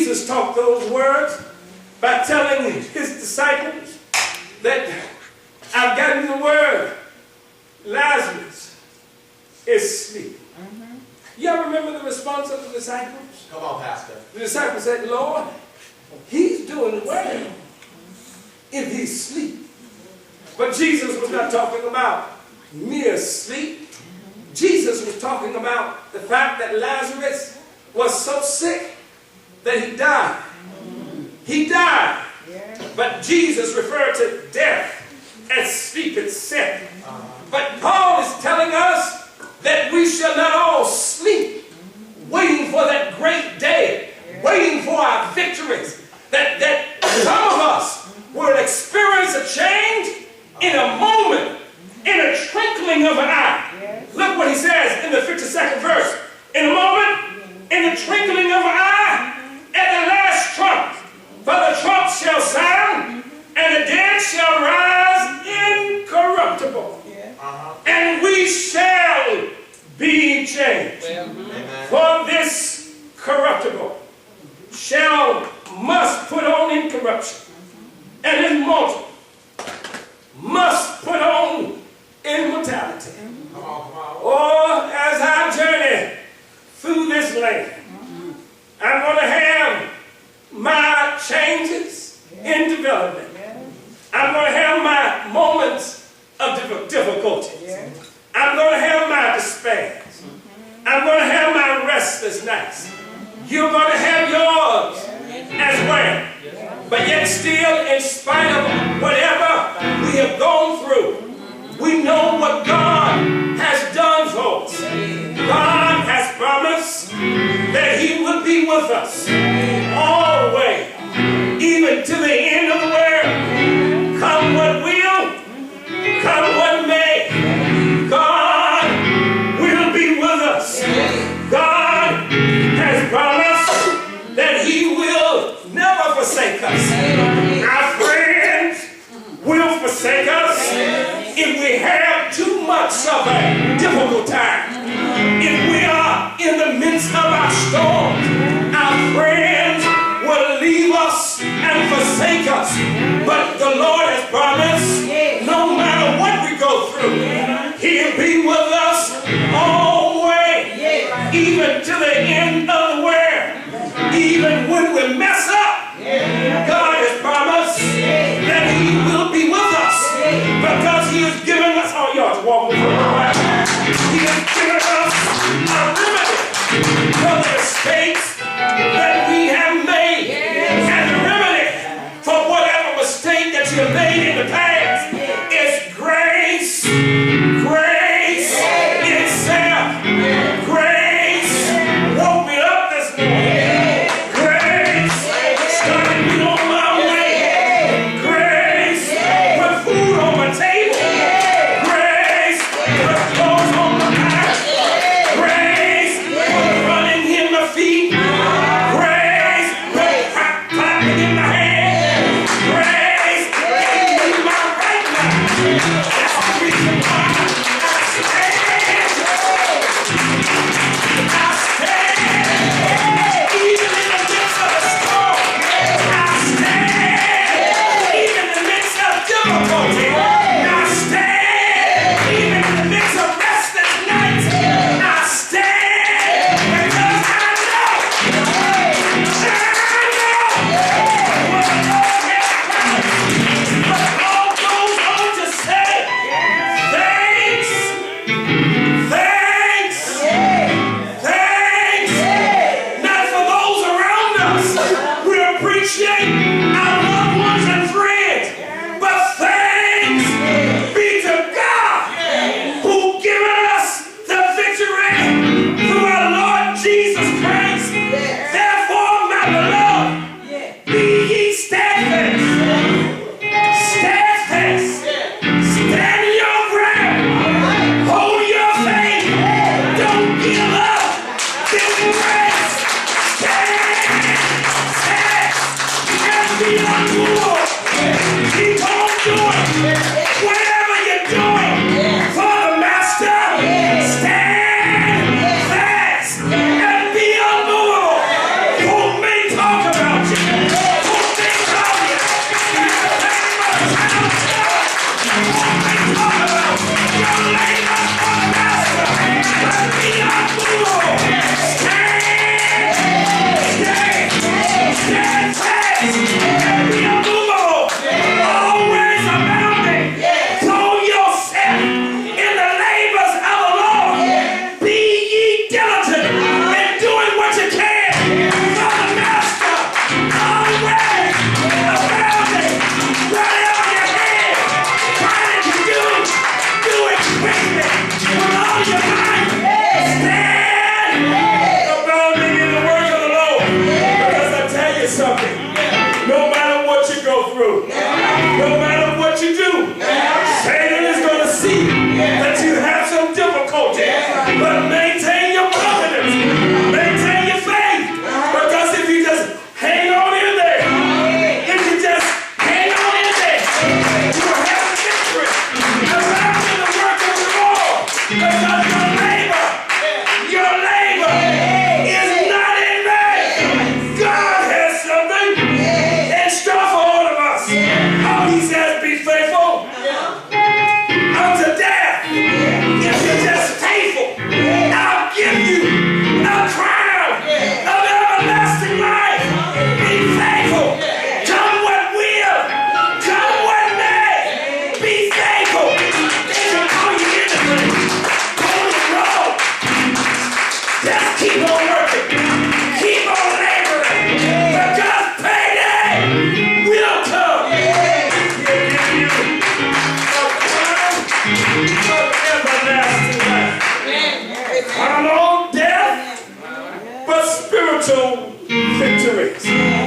Jesus taught those words by telling his disciples that I've gotten the word, Lazarus is sleeping. Y'all remember the response of the disciples? Come on, Pastor. The disciples said, Lord, he's doing well if he's asleep. But Jesus was not talking about mere sleep. Jesus was talking about the fact that Lazarus was so sick that he died. He died. But Jesus referred to death as sleep itself. But Paul is telling us that we shall not all sleep, waiting for that great day, waiting for our victories. That some of us will experience a change in a moment, in a twinkling of an eye. Look what he says in the 52nd verse. In a moment, in the twinkling of an eye, at the last trump. For the trump shall sound, and the dead shall rise incorruptible. And we shall be changed. For this corruptible must put on incorruption, and this mortal must put on immortality. Or as I journey through this land, I'm going to have my changes in development. I'm going to have my moments of difficulties. I'm going to have my despairs. I'm going to have my restless nights. You're going to have yours as well. But yet still, in spite of whatever we have gone through, we know what God has done for us. God has promised that he will be with us always, even to the end of the world. Come what will, come what may, God will be with us. God has promised that he will never forsake us. Our friends will forsake us if we have too much of a difficult time. If we are in the midst of our storms, our friends will leave us and forsake us. But the Lord has promised, no matter what we go through, he'll be with us always, even to the end of the world. Even when we mess up, God has promised that he will be with us, because he has given us, oh, y'all walk with me. He has given us a remedy for the mistakes that we have made, and the remedy for whatever mistake that you have made in the past is grace. Grace itself. Grace woke me up this morning. Grace started me on my way. Grace put food on my table. Grace put clothes on my back. Grace put running in my feet. Grace put clapping in my hands. Grace gave me my spiritual victories.